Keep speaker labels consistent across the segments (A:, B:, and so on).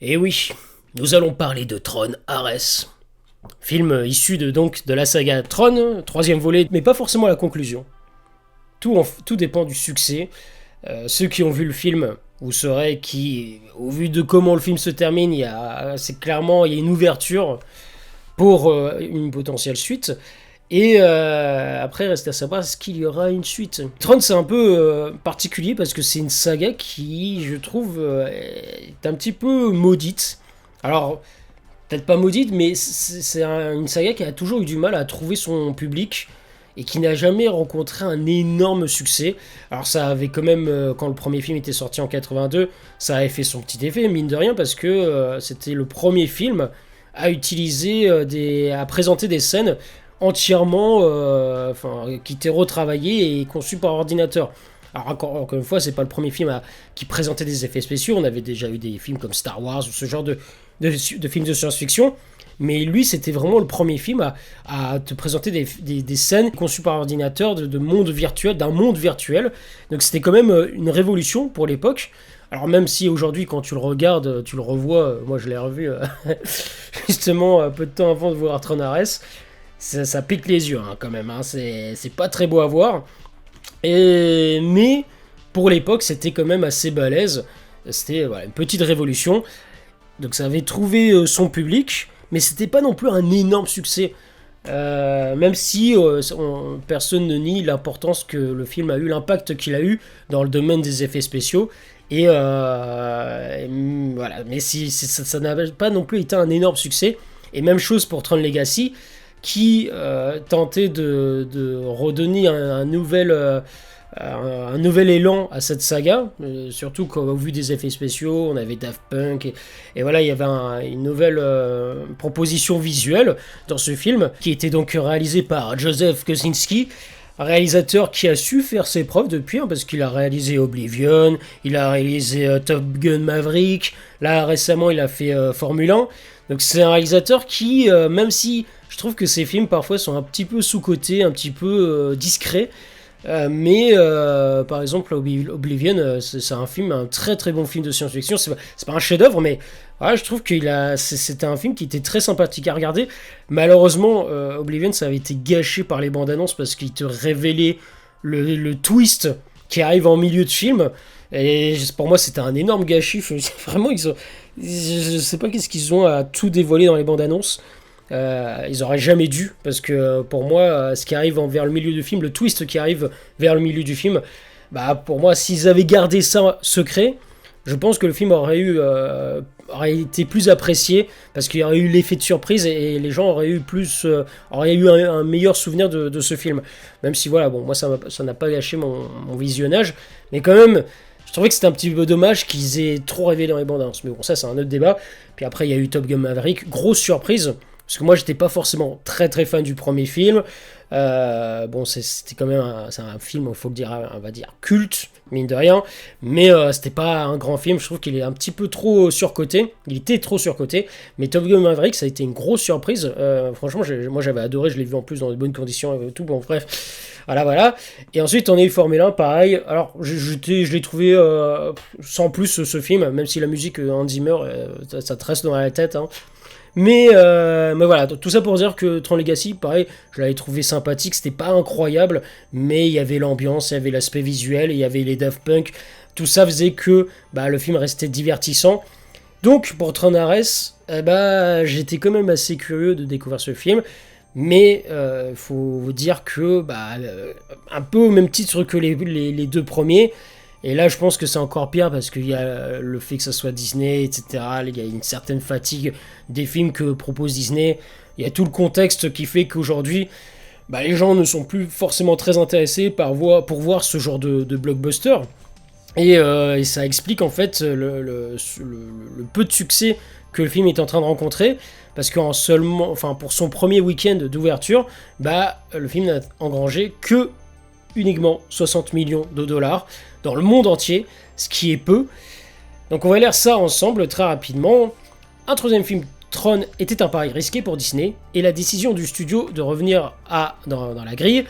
A: Et oui, nous allons parler de Tron Ares, film issu de la saga Tron, troisième volet, mais pas forcément la conclusion. Tout dépend du succès. Ceux qui ont vu le film, vous saurez au vu de comment le film se termine, il y a une ouverture pour une potentielle suite. Et après, reste à savoir est-ce qu'il y aura une suite. Tron, c'est un peu particulier parce que c'est une saga qui, je trouve, est un petit peu maudite. Alors, peut-être pas maudite, mais une saga qui a toujours eu du mal à trouver son public et qui n'a jamais rencontré un énorme succès. Alors ça avait quand même, quand le premier film était sorti en 82, ça avait fait son petit effet, mine de rien, parce que c'était le premier film à utiliser, à présenter des scènes entièrement, qui étaient retravaillées et conçues par ordinateur. Alors encore une fois, c'est pas le premier film qui présentait des effets spéciaux, on avait déjà eu des films comme Star Wars ou ce genre de films de science-fiction, mais lui c'était vraiment le premier film à te présenter des scènes conçues par ordinateur de monde virtuel, d'un monde virtuel. Donc c'était quand même une révolution pour l'époque. Alors même si aujourd'hui quand tu le regardes, tu le revois, moi je l'ai revu justement peu de temps avant de voir Tron Ares, ça pique les yeux hein, quand même, hein. C'est pas très beau à voir. Mais pour l'époque c'était quand même assez balèze, c'était voilà, une petite révolution. Donc ça avait trouvé son public, mais c'était pas non plus un énorme succès. Même si personne ne nie l'importance que le film a eu, l'impact qu'il a eu dans le domaine des effets spéciaux. Voilà, mais ça n'a pas non plus été un énorme succès. Et même chose pour Tron Legacy, qui tentait de redonner un nouvel élan à cette saga, surtout au vu des effets spéciaux, on avait Daft Punk, et voilà, il y avait une nouvelle proposition visuelle dans ce film, qui était donc réalisé par Joseph Kosinski, un réalisateur qui a su faire ses preuves depuis, hein, parce qu'il a réalisé Oblivion, il a réalisé Top Gun Maverick, là récemment il a fait Formule 1, donc c'est un réalisateur qui, même si je trouve que ses films parfois sont un petit peu sous-cotés, un petit peu discrets, par exemple Oblivion, c'est un film, un très très bon film de science-fiction. C'est pas un chef-d'œuvre, mais voilà, je trouve c'était un film qui était très sympathique à regarder. Malheureusement, Oblivion, ça avait été gâché par les bandes annonces parce qu'il te révélait le twist qui arrive en milieu de film. Et pour moi, c'était un énorme gâchis. Vraiment, je sais pas qu'est-ce qu'ils ont à tout dévoiler dans les bandes annonces. Ils auraient jamais dû, parce que pour moi, ce qui arrive vers le milieu du film, le twist qui arrive vers le milieu du film, bah pour moi, s'ils avaient gardé ça secret, je pense que le film aurait été plus apprécié, parce qu'il y aurait eu l'effet de surprise et les gens auraient eu un meilleur souvenir de ce film. Même si voilà, bon, moi ça n'a pas gâché mon visionnage, mais quand même. Je trouvais que c'était un petit peu dommage qu'ils aient trop révélé dans les bandes annonces. Mais bon, ça c'est un autre débat. Puis après, il y a eu Top Gun Maverick. Grosse surprise. Parce que moi, j'étais pas forcément très très fan du premier film. Bon, c'était quand même c'est un film, il faut le dire, on va dire culte, mine de rien. Mais c'était pas un grand film. Je trouve qu'il est un petit peu trop surcoté. Il était trop surcoté. Mais Top Gun Maverick, ça a été une grosse surprise. Franchement, moi j'avais adoré. Je l'ai vu en plus dans de bonnes conditions et tout. Bon, bref. Voilà. Et ensuite, on a eu Formule 1, pareil. Alors, je l'ai trouvé sans plus ce film, même si la musique Hans Zimmer, ça te reste dans la tête. Hein. Mais voilà, tout ça pour dire que Tron Legacy, pareil, je l'avais trouvé sympathique, c'était pas incroyable, mais il y avait l'ambiance, il y avait l'aspect visuel, il y avait les Daft Punk, tout ça faisait que le film restait divertissant. Donc pour Tron Ares, j'étais quand même assez curieux de découvrir ce film, mais faut vous dire que un peu au même titre que les deux premiers. Et là, je pense que c'est encore pire parce qu'il y a le fait que ça soit Disney, etc. Il y a une certaine fatigue des films que propose Disney. Il y a tout le contexte qui fait qu'aujourd'hui, les gens ne sont plus forcément très intéressés pour voir ce genre de blockbuster. Et ça explique en fait le peu de succès que le film est en train de rencontrer. Parce pour son premier week-end d'ouverture, le film n'a engrangé que uniquement 60 millions de dollars dans le monde entier, ce qui est peu. Donc on va lire ça ensemble très rapidement. Un troisième film, Tron, était un pari risqué pour Disney, et la décision du studio de revenir dans la grille,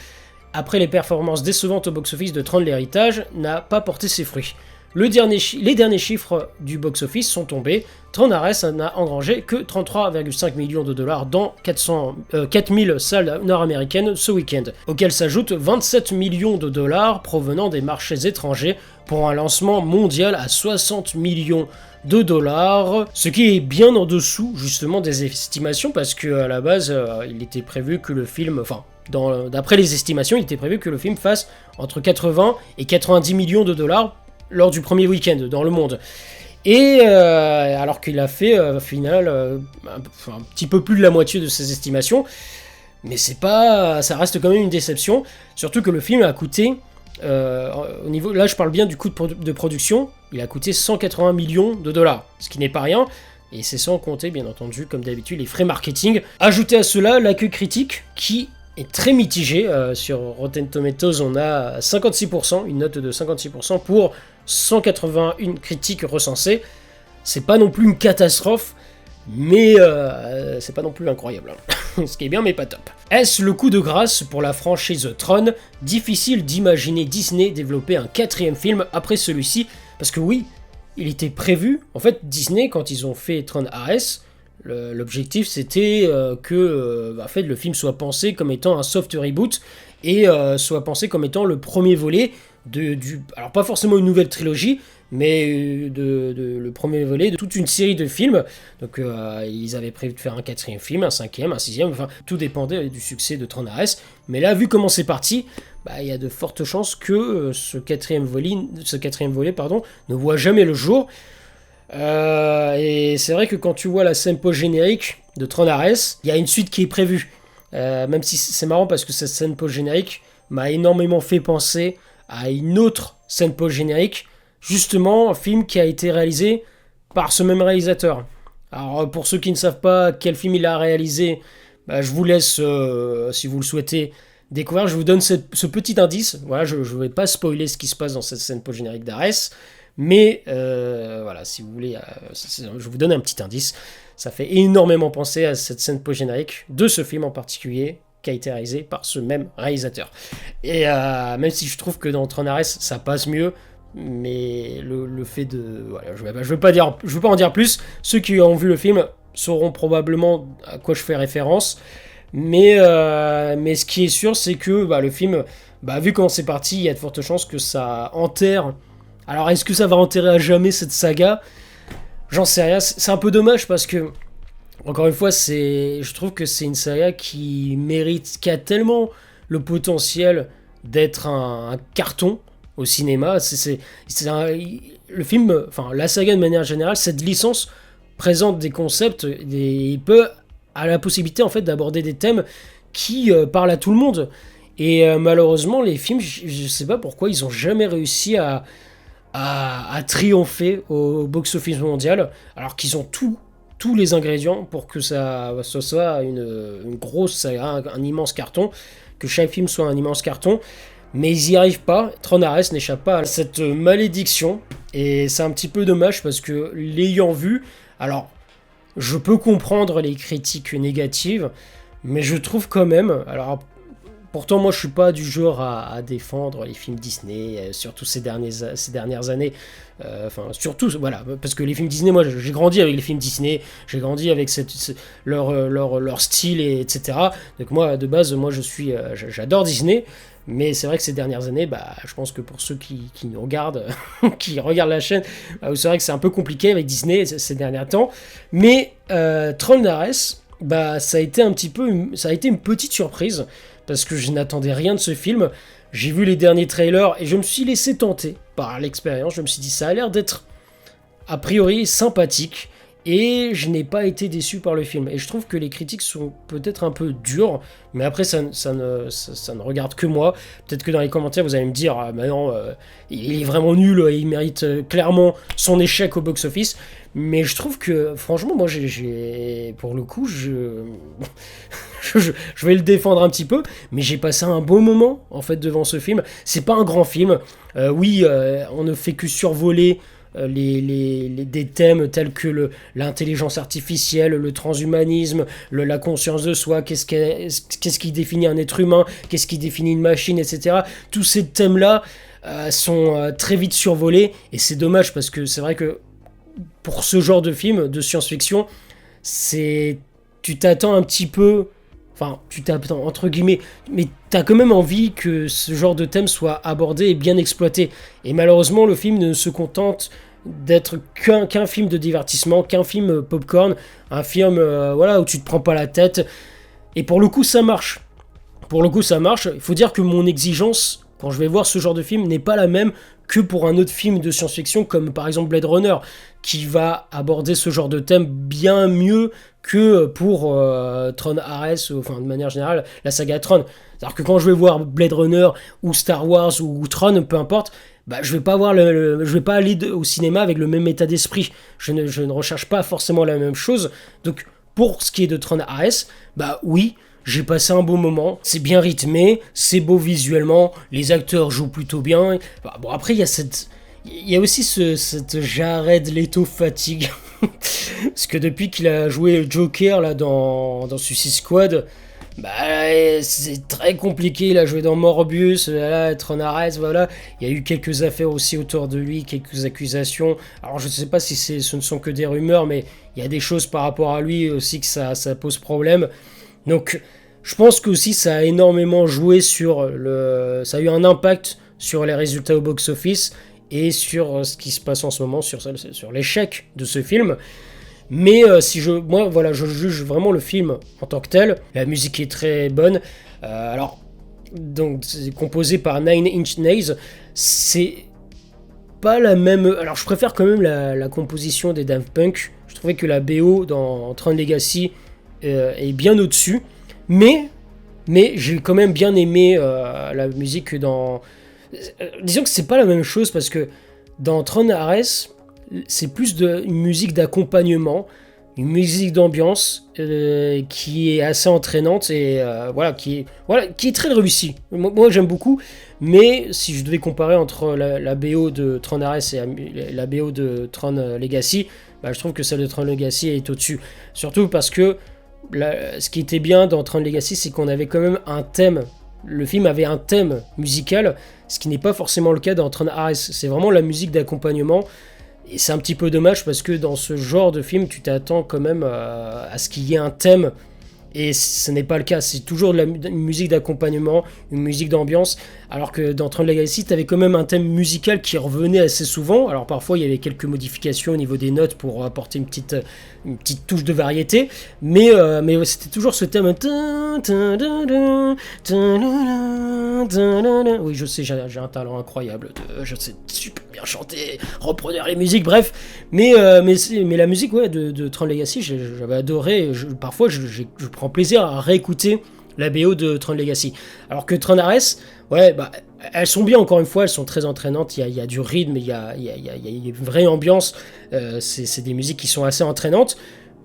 A: après les performances décevantes au box-office de Tron l'héritage, n'a pas porté ses fruits. les derniers chiffres du box-office sont tombés. Tron Ares n'a engrangé que 33,5 millions de dollars dans 4000 salles nord-américaines ce week-end, auxquels s'ajoutent 27 millions de dollars provenant des marchés étrangers pour un lancement mondial à 60 millions de dollars, ce qui est bien en dessous justement des estimations parce que à la base il était prévu que le film, d'après les estimations, il était prévu que le film fasse entre 80 et 90 millions de dollars lors du premier week-end dans le monde. Et alors qu'il a fait au final un petit peu plus de la moitié de ses estimations, mais ça reste quand même une déception, surtout que le film a coûté, au niveau, là je parle bien du coût de production, il a coûté 180 millions de dollars, ce qui n'est pas rien, et c'est sans compter bien entendu comme d'habitude les frais marketing. Ajoutez à cela l'accueil critique qui est très mitigé. Sur Rotten Tomatoes, on a 56%, une note de 56% pour 181 critiques recensées. C'est pas non plus une catastrophe, mais c'est pas non plus incroyable. Ce qui est bien, mais pas top. Est-ce le coup de grâce pour la franchise Tron? Difficile d'imaginer Disney développer un 4e film après celui-ci, parce que oui, il était prévu. En fait, Disney, quand ils ont fait Tron Ares, l'objectif c'était que en fait, le film soit pensé comme étant un soft reboot et soit pensé comme étant le premier volet alors pas forcément une nouvelle trilogie, mais le premier volet de toute une série de films. Donc ils avaient prévu de faire un 4e film, un 5e, un 6e, enfin tout dépendait du succès de Tron Ares. Mais là, vu comment c'est parti, il y a de fortes chances que ce quatrième volet ne voit jamais le jour. Et c'est vrai que quand tu vois la scène post-générique de Tron Ares, il y a une suite qui est prévue. Même si c'est marrant parce que cette scène post-générique m'a énormément fait penser à une autre scène post-générique, justement un film qui a été réalisé par ce même réalisateur. Alors pour ceux qui ne savent pas quel film il a réalisé, je vous laisse, si vous le souhaitez, découvrir. Je vous donne ce petit indice. Voilà, je ne vais pas spoiler ce qui se passe dans cette scène post-générique d'Ares, mais voilà, si vous voulez, je vous donne un petit indice. Ça fait énormément penser à cette scène post-générique de ce film en particulier, qui a été réalisé par ce même réalisateur. Et même si je trouve que dans Tron Ares, ça passe mieux, mais le fait de... Voilà, je veux pas en dire plus. Ceux qui ont vu le film sauront probablement à quoi je fais référence. Mais ce qui est sûr, c'est que le film, vu comment c'est parti, il y a de fortes chances que ça enterre. Alors, est-ce que ça va enterrer à jamais cette saga? J'en sais rien. C'est un peu dommage parce que, encore une fois, je trouve que c'est une saga qui a tellement le potentiel d'être un carton au cinéma. Le film, enfin la saga de manière générale, cette licence présente des concepts, il peut a la possibilité en fait d'aborder des thèmes qui parlent à tout le monde. Et malheureusement, les films, je sais pas pourquoi, ils ont jamais réussi à triompher au box-office mondial, alors qu'ils ont tous les ingrédients pour que ce soit une grosse saga, un immense carton, que chaque film soit un immense carton. Mais ils n'y arrivent pas. Tron Ares n'échappe pas à cette malédiction. Et c'est un petit peu dommage parce que l'ayant vu, alors je peux comprendre les critiques négatives, mais je trouve quand même, alors pourtant moi je suis pas du genre à défendre les films Disney, surtout ces dernières années, surtout voilà, parce que les films Disney, moi j'ai grandi avec les films Disney, j'ai grandi avec leur style, etc. Donc moi de base, j'adore Disney. Mais c'est vrai que ces dernières années, je pense que pour ceux qui nous regardent, qui regardent la chaîne, c'est vrai que c'est un peu compliqué avec Disney ces derniers temps. Mais Tron Ares, ça a été une petite surprise parce que je n'attendais rien de ce film. J'ai vu les derniers trailers et je me suis laissé tenter par l'expérience. Je me suis dit, ça a l'air d'être a priori sympathique. Et je n'ai pas été déçu par le film. Et je trouve que les critiques sont peut-être un peu dures, mais après ça ne regarde que moi. Peut-être que dans les commentaires vous allez me dire non, il est vraiment nul, il mérite clairement son échec au box-office. Mais je trouve que franchement, moi pour le coup, je vais le défendre un petit peu, mais j'ai passé un bon moment en fait devant ce film. C'est pas un grand film. Oui, on ne fait que survoler des thèmes tels que l'intelligence artificielle, le transhumanisme, la conscience de soi, qu'est-ce qui définit un être humain, qu'est-ce qui définit une machine, etc. Tous ces thèmes-là, sont très vite survolés, et c'est dommage parce que c'est vrai que pour ce genre de film de science-fiction, tu t'attends un petit peu, enfin tu t'attends entre guillemets, mais t'as quand même envie que ce genre de thème soit abordé et bien exploité. Et malheureusement, le film ne se contente d'être qu'un film de divertissement, qu'un film popcorn, un film voilà, où tu te prends pas la tête. Et pour le coup, ça marche. Pour le coup, ça marche. Il faut dire que mon exigence, quand je vais voir ce genre de film, n'est pas la même que pour un autre film de science-fiction, comme par exemple Blade Runner, qui va aborder ce genre de thème bien mieux que pour Tron Ares, enfin de manière générale, la saga Tron. C'est-à-dire que quand je vais voir Blade Runner, ou Star Wars, ou Tron, peu importe, bah, je vais pas je vais pas aller au cinéma avec le même état d'esprit. Je ne recherche pas forcément la même chose. Donc, pour ce qui est de Tron Ares, bah oui, j'ai passé un beau moment, c'est bien rythmé, c'est beau visuellement, les acteurs jouent plutôt bien. Bah, bon, après, il y a aussi cette Jared Leto fatigue. Parce que depuis qu'il a joué Joker là, dans Suicide Squad, bah, c'est très compliqué. Il a joué dans Morbius, là, Tron Ares, voilà. Il y a eu quelques affaires aussi autour de lui, quelques accusations. Alors, je ne sais pas si ce ne sont que des rumeurs, mais il y a des choses par rapport à lui aussi que ça pose problème. Donc, je pense que aussi ça a énormément joué ça a eu un impact sur les résultats au box-office et sur ce qui se passe en ce moment, sur l'échec de ce film. Mais moi, voilà, je juge vraiment le film en tant que tel. La musique est très bonne. Alors, donc, c'est composé par Nine Inch Nails. C'est pas la même. Alors, je préfère quand même la composition des Daft Punk. Je trouvais que la BO dans Tron Legacy est bien au-dessus. Mais j'ai quand même bien aimé la musique dans... disons que c'est pas la même chose parce que dans Tron Ares, c'est plus une musique d'accompagnement, une musique d'ambiance qui est assez entraînante et qui est très réussie. Moi j'aime beaucoup, mais si je devais comparer entre la BO de Tron Ares et la BO de Tron Legacy, bah, je trouve que celle de Tron Legacy est au-dessus. Surtout parce que ce qui était bien dans Tron Legacy, c'est qu'on avait quand même un thème. Le film avait un thème musical, ce qui n'est pas forcément le cas dans Tron Ares. C'est vraiment la musique d'accompagnement. Et c'est un petit peu dommage parce que dans ce genre de film, tu t'attends quand même à ce qu'il y ait un thème. Et ce n'est pas le cas. C'est toujours une musique d'accompagnement, une musique d'ambiance. Alors que dans Tron Legacy, tu avais quand même un thème musical qui revenait assez souvent. Alors parfois, il y avait quelques modifications au niveau des notes pour apporter une petite touche de variété. Mais c'était toujours ce thème. Oui, je sais, j'ai un talent incroyable. Je sais super bien chanter, reproduire les musiques, bref. Mais la musique de Tron Legacy, j'avais adoré. Parfois, je prends plaisir à réécouter la BO de Tron Legacy. Alors que Tron Ares, elles sont bien, encore une fois, elles sont très entraînantes. Il y a du rythme, il y a une vraie ambiance. C'est des musiques qui sont assez entraînantes,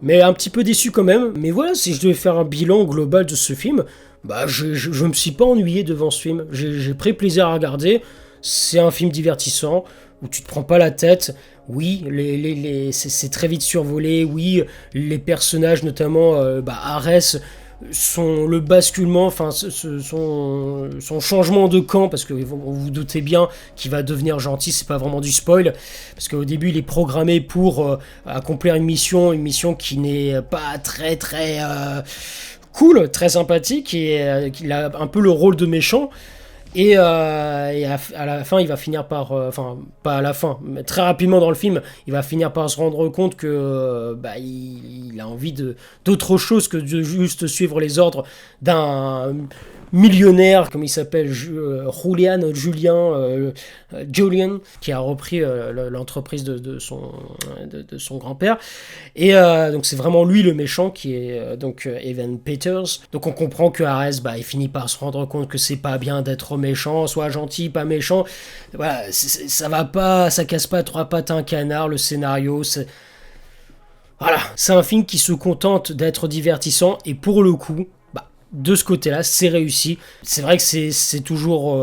A: mais un petit peu déçu quand même. Mais voilà, si je devais faire un bilan global de ce film, je me suis pas ennuyé devant ce film. J'ai pris plaisir à regarder. C'est un film divertissant où tu te prends pas la tête. Oui, c'est très vite survolé. Oui, les personnages, notamment Ares, le basculement, enfin son changement de camp, parce que vous vous doutez bien qu'il va devenir gentil, c'est pas vraiment du spoil, parce qu'au début il est programmé pour accomplir une mission qui n'est pas très très cool, très sympathique, et qu'il a un peu le rôle de méchant. Et à la fin, il va finir par... Enfin, pas à la fin, mais très rapidement dans le film, il va finir par se rendre compte que il a envie d'autre chose que de juste suivre les ordres d'un millionnaire, comme il s'appelle, Julien, qui a repris l'entreprise de son grand-père. Et donc c'est vraiment lui le méchant, qui est donc Evan Peters. Donc on comprend que Ares, il finit par se rendre compte que c'est pas bien d'être méchant, soit gentil, pas méchant. Voilà, ça va pas, ça casse pas trois pattes à un canard, le scénario, voilà, c'est un film qui se contente d'être divertissant, et pour le coup, de ce côté-là, c'est réussi. C'est vrai que c'est toujours...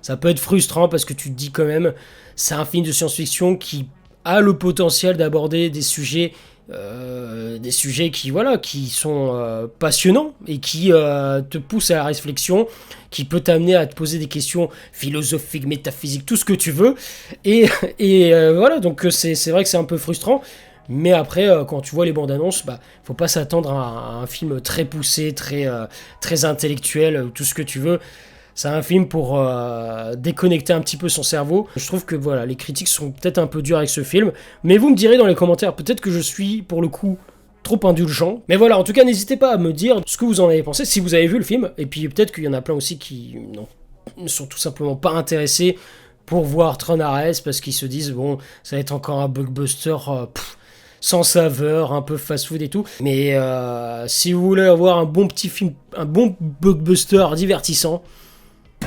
A: ça peut être frustrant parce que tu te dis quand même, c'est un film de science-fiction qui a le potentiel d'aborder des sujets des sujets qui, voilà, qui sont passionnants et qui te poussent à la réflexion, qui peut t'amener à te poser des questions philosophiques, métaphysiques, tout ce que tu veux. Et voilà, donc c'est vrai que c'est un peu frustrant. Mais après, quand tu vois les bandes annonces, bah, faut pas s'attendre à un film très poussé, très intellectuel, tout ce que tu veux. C'est un film pour déconnecter un petit peu son cerveau. Je trouve que voilà, les critiques sont peut-être un peu dures avec ce film. Mais vous me direz dans les commentaires, peut-être que je suis pour le coup trop indulgent. Mais voilà, en tout cas, n'hésitez pas à me dire ce que vous en avez pensé, si vous avez vu le film. Et puis peut-être qu'il y en a plein aussi qui ne sont tout simplement pas intéressés pour voir Tron Ares parce qu'ils se disent, bon, ça va être encore un blockbuster sans saveur, un peu fast-food et tout. Mais si vous voulez avoir un bon petit film, un bon blockbuster divertissant,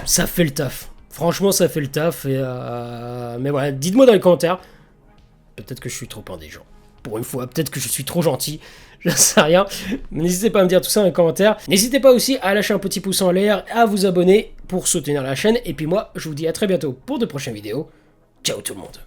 A: ça fait le taf. Franchement, ça fait le taf. Mais voilà, dites-moi dans les commentaires. Peut-être que je suis trop indulgent. Pour une fois, peut-être que je suis trop gentil. Je ne sais rien. N'hésitez pas à me dire tout ça dans les commentaires. N'hésitez pas aussi à lâcher un petit pouce en l'air, à vous abonner pour soutenir la chaîne. Et puis moi, je vous dis à très bientôt pour de prochaines vidéos. Ciao tout le monde.